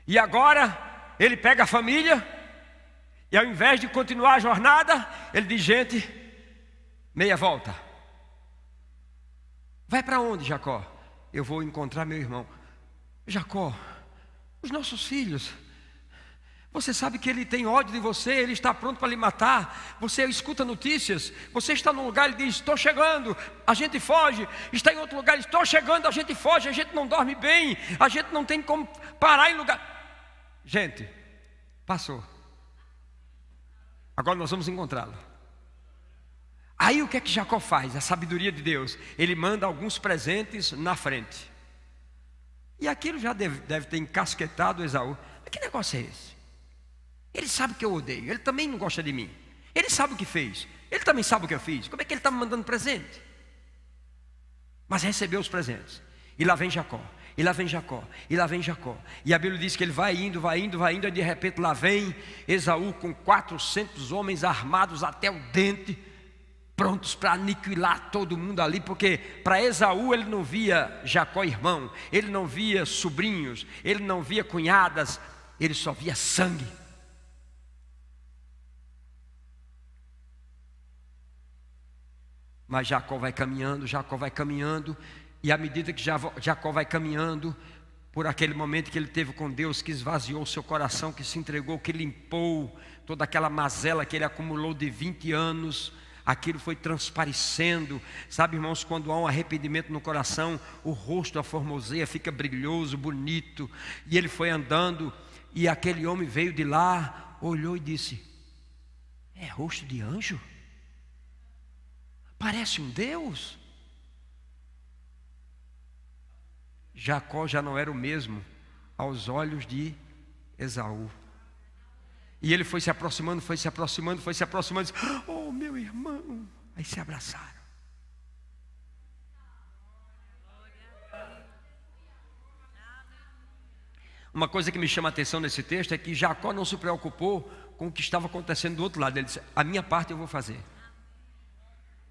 E agora ele pega a família e, ao invés de continuar a jornada, ele diz: gente, meia volta. Vai para onde, Jacó? Eu vou encontrar meu irmão. Jacó, os nossos filhos, você sabe que ele tem ódio de você, ele está pronto para lhe matar. Você escuta notícias, você está num lugar, ele diz: estou chegando, a gente foge. Está em outro lugar, estou chegando, a gente foge. A gente não dorme bem, a gente não tem como parar em lugar. Gente, passou. Agora nós vamos encontrá-lo. Aí o que é que Jacó faz? A sabedoria de Deus. Ele manda alguns presentes na frente. E aquilo já deve ter encasquetado Esaú. Que negócio é esse? Ele sabe que eu odeio, ele também não gosta de mim. Ele sabe o que fez, ele também sabe o que eu fiz. Como é que ele está me mandando presente? Mas recebeu os presentes. E lá vem Jacó, e lá vem Jacó, e lá vem Jacó. E a Bíblia diz que ele vai indo, e de repente lá vem Esaú com 400 homens armados até o dente, prontos para aniquilar todo mundo ali. Porque para Esaú ele não via Jacó irmão, ele não via sobrinhos, ele não via cunhadas, ele só via sangue. Mas Jacó vai caminhando, e à medida que Jacó vai caminhando, por aquele momento que ele teve com Deus, que esvaziou o seu coração, que se entregou, que limpou toda aquela mazela que ele acumulou de 20 anos, aquilo foi transparecendo. Sabe, irmãos, quando há um arrependimento no coração, o rosto aformoseia, fica brilhoso, bonito. E ele foi andando, e aquele homem veio de lá, olhou e disse: é rosto de anjo? Parece um Deus. Jacó já não era o mesmo aos olhos de Esaú. E ele foi se aproximando, disse: oh, meu irmão. Aí se abraçaram. Uma coisa que me chama a atenção nesse texto é que Jacó não se preocupou com o que estava acontecendo do outro lado. Ele disse: a minha parte eu vou fazer.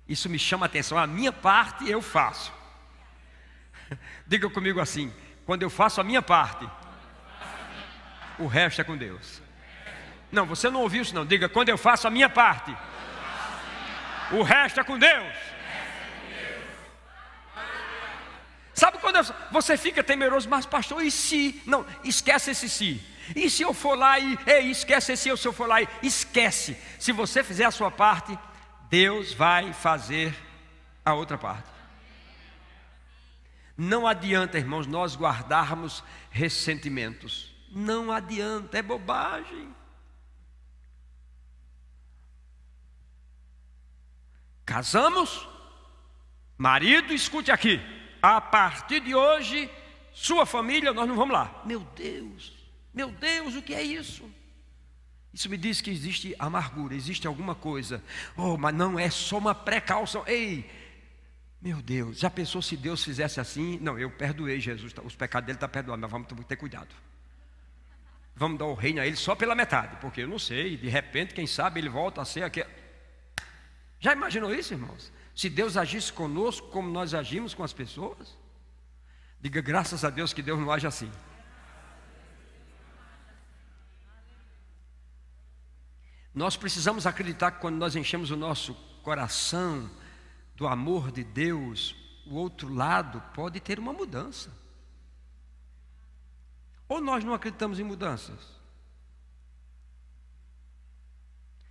Isso me chama a atenção. A minha parte eu faço. Diga comigo assim: quando eu faço a minha parte, o resto é com Deus. Não, você não ouviu isso não. Diga: quando eu faço a minha parte, o resto é com Deus. Sabe quando você fica temeroso? Mas pastor, e se? Não, esquece esse se. E se eu for lá e... esquece esse se eu for lá e... Esquece. Se você fizer a sua parte, Deus vai fazer a outra parte. Não adianta, irmãos, nós guardarmos ressentimentos. Não adianta, é bobagem. Casamos? Marido, escute aqui. A partir de hoje, sua família, nós não vamos lá. Meu Deus, o que é isso? Isso me diz que existe amargura, existe alguma coisa. Oh, mas não é só uma precaução. Ei, meu Deus, já pensou se Deus fizesse assim? Não, eu perdoei Jesus, os pecados dele estão perdoados, mas vamos ter cuidado. vamos dar o reino a ele só pela metade, porque eu não sei, de repente, quem sabe ele volta a ser aquele. Já imaginou isso, irmãos? Se Deus agisse conosco como nós agimos com as pessoas? Diga graças a Deus que Deus não age assim. Nós precisamos acreditar que quando nós enchemos o nosso coração do amor de Deus, o outro lado pode ter uma mudança. Ou nós não acreditamos em mudanças?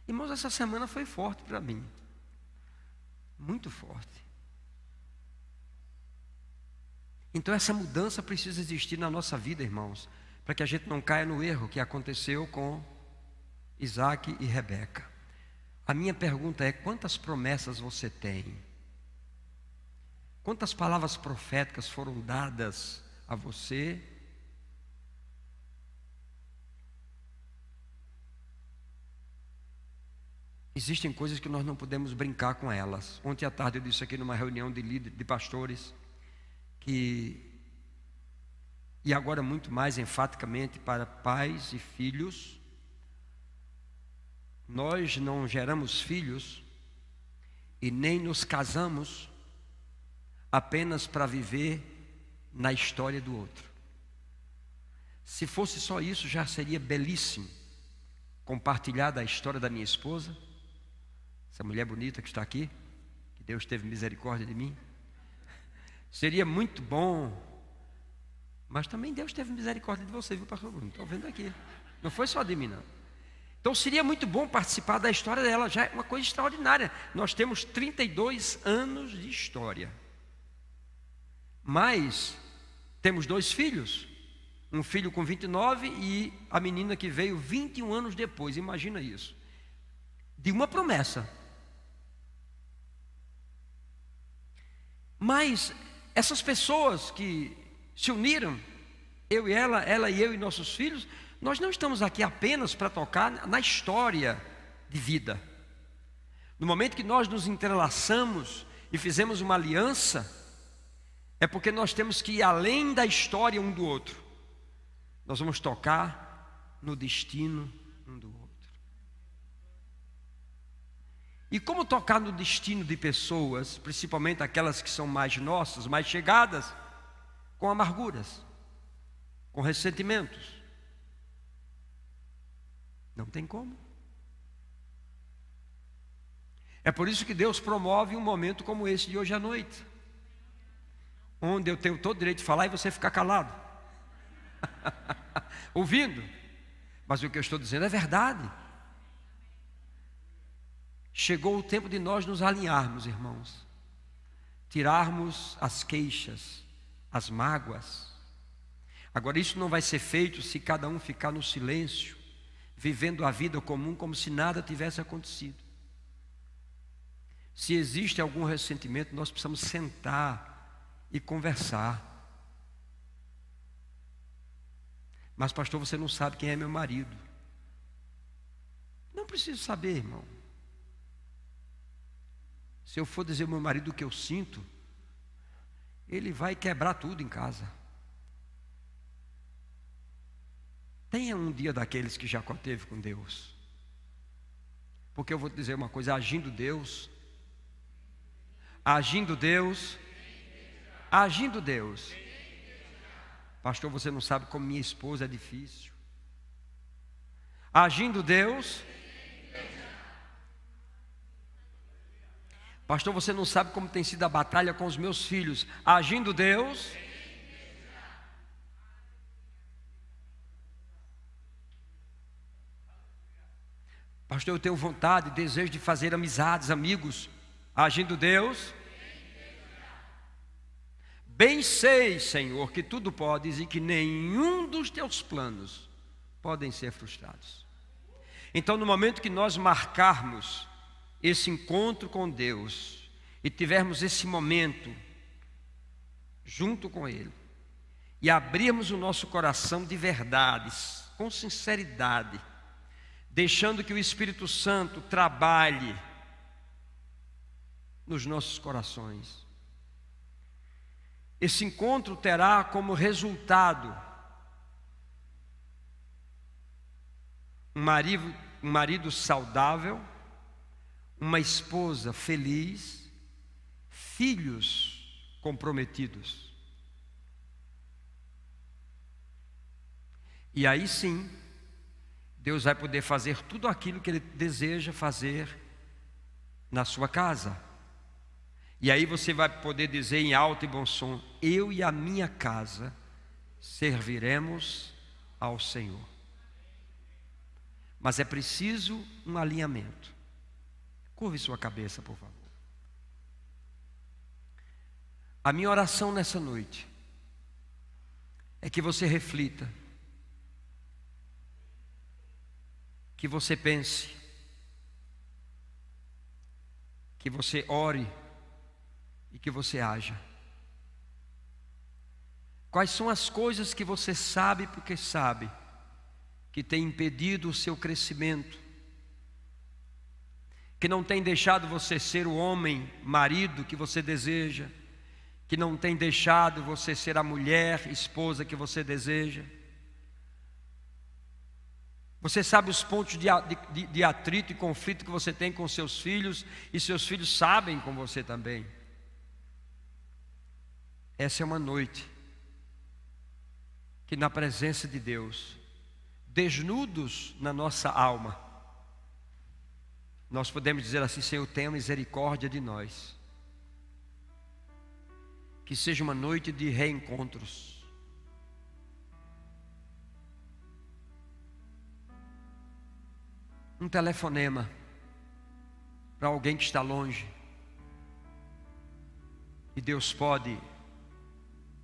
Irmãos, essa semana foi forte para mim. Muito forte. Então essa mudança precisa existir na nossa vida, irmãos, para que a gente não caia no erro que aconteceu com Isaac e Rebeca. A minha pergunta é: quantas promessas você tem? Quantas palavras proféticas foram dadas a você? Existem coisas que nós não podemos brincar com elas. Ontem à tarde eu disse aqui numa reunião de líderes, de pastores, e agora muito mais enfaticamente para pais e filhos, nós não geramos filhos e nem nos casamos apenas para viver na história do outro. Se fosse só isso, já seria belíssimo compartilhar da história da minha esposa, essa mulher bonita que está aqui, que Deus teve misericórdia de mim. Seria muito bom, mas também Deus teve misericórdia de você, viu, pastor Bruno? Estou vendo aqui, não foi só de mim, não. Então seria muito bom participar da história dela, já é uma coisa extraordinária. Nós temos 32 anos de história, mas temos 2 filhos, um filho com 29 e a menina que veio 21 anos depois. Imagina isso, de uma promessa. Mas essas pessoas que se uniram, eu e ela e eu e nossos filhos, nós não estamos aqui apenas para tocar na história de vida. No momento que nós nos entrelaçamos e fizemos uma aliança, é porque nós temos que ir além da história um do outro. Nós vamos tocar no destino um do outro. E como tocar no destino de pessoas, principalmente aquelas que são mais nossas, mais chegadas, com amarguras, com ressentimentos? Não tem como. É por isso que Deus promove um momento como esse de hoje à noite, onde eu tenho todo o direito de falar e você ficar calado, ouvindo. Mas o que eu estou dizendo é verdade. Chegou o tempo de nós nos alinharmos, irmãos, tirarmos as queixas, as mágoas. Agora, isso não vai ser feito se cada um ficar no silêncio, vivendo a vida comum como se nada tivesse acontecido. Se existe algum ressentimento, nós precisamos sentar e conversar. Mas pastor, você não sabe quem é meu marido. Não preciso saber, irmão. Se eu for dizer ao meu marido o que eu sinto, ele vai quebrar tudo em casa. Tenha um dia daqueles que já teve com Deus. Porque eu vou te dizer uma coisa: agindo Deus, pastor, você não sabe como minha esposa é difícil. Agindo Deus, pastor, você não sabe como tem sido a batalha com os meus filhos. Agindo Deus, pastor, eu tenho vontade, desejo de fazer amizades, amigos. Agindo Deus, bem sei, Senhor, que tudo podes e que nenhum dos teus planos podem ser frustrados. Então, no momento que nós marcarmos esse encontro com Deus e tivermos esse momento junto com Ele e abrirmos o nosso coração de verdades, com sinceridade, deixando que o Espírito Santo trabalhe nos nossos corações, esse encontro terá como resultado um marido saudável, uma esposa feliz, filhos comprometidos. E aí sim, Deus vai poder fazer tudo aquilo que Ele deseja fazer na sua casa. E aí você vai poder dizer em alto e bom som: eu e a minha casa serviremos ao Senhor. Mas é preciso um alinhamento. Curve sua cabeça, por favor. A minha oração nessa noite é que você reflita, que você pense, que você ore e que você haja. Quais são as coisas que você sabe porque sabe que tem impedido o seu crescimento, que não tem deixado você ser o homem, marido que você deseja, que não tem deixado você ser a mulher, esposa que você deseja? Você sabe os pontos de atrito e conflito que você tem com seus filhos, e seus filhos sabem com você também. Essa é uma noite que, na presença de Deus, desnudos na nossa alma, nós podemos dizer assim: Senhor, tenha misericórdia de nós. Que seja uma noite de reencontros. Um telefonema para alguém que está longe, e Deus pode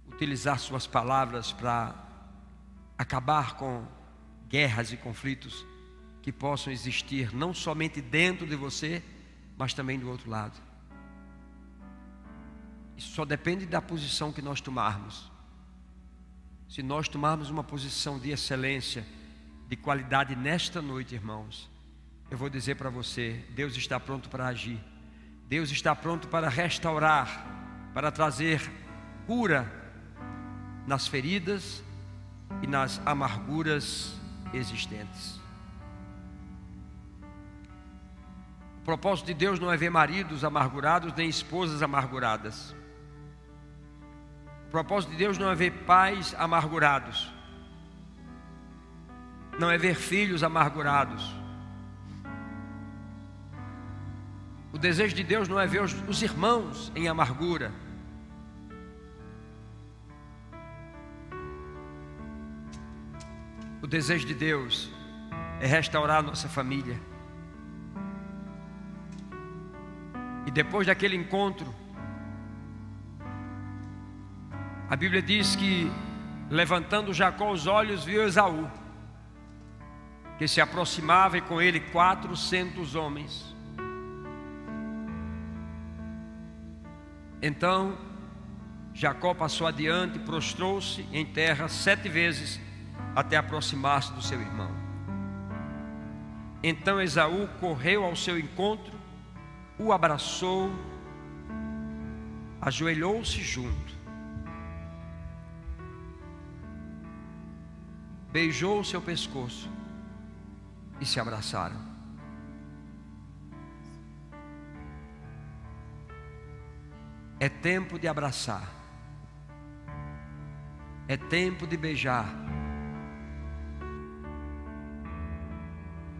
utilizar suas palavras para acabar com guerras e conflitos que possam existir não somente dentro de você, mas também do outro lado. Isso só depende da posição que nós tomarmos. Se nós tomarmos uma posição de excelência, de qualidade nesta noite, irmãos, eu vou dizer para você: Deus está pronto para agir. Deus está pronto para restaurar, para trazer cura nas feridas e nas amarguras existentes. O propósito de Deus não é ver maridos amargurados nem esposas amarguradas. O propósito de Deus não é ver pais amargurados, não é ver filhos amargurados. O desejo de Deus não é ver os irmãos em amargura. O desejo de Deus é restaurar a nossa família. E depois daquele encontro, a Bíblia diz que, levantando Jacó os olhos, viu Esaú, que se aproximava, e com ele 400 homens. Então Jacó passou adiante, prostrou-se em terra 7 vezes, até aproximar-se do seu irmão. Então Esaú correu ao seu encontro, o abraçou, ajoelhou-se junto, beijou o seu pescoço e se abraçaram. É tempo de abraçar, é tempo de beijar,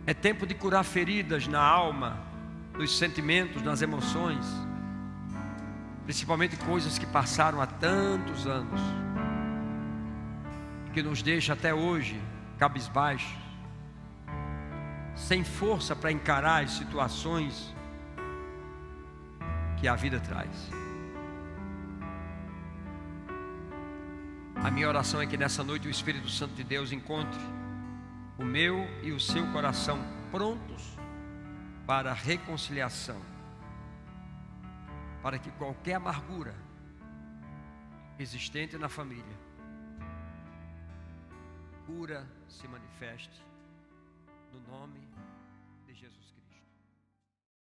é tempo de curar feridas na alma, nos sentimentos, nas emoções, principalmente coisas que passaram há tantos anos, que nos deixa até hoje cabisbaixos, sem força para encarar as situações que a vida traz. A minha oração é que nessa noite o Espírito Santo de Deus encontre o meu e o seu coração prontos para a reconciliação, para que qualquer amargura existente na família, cura se manifeste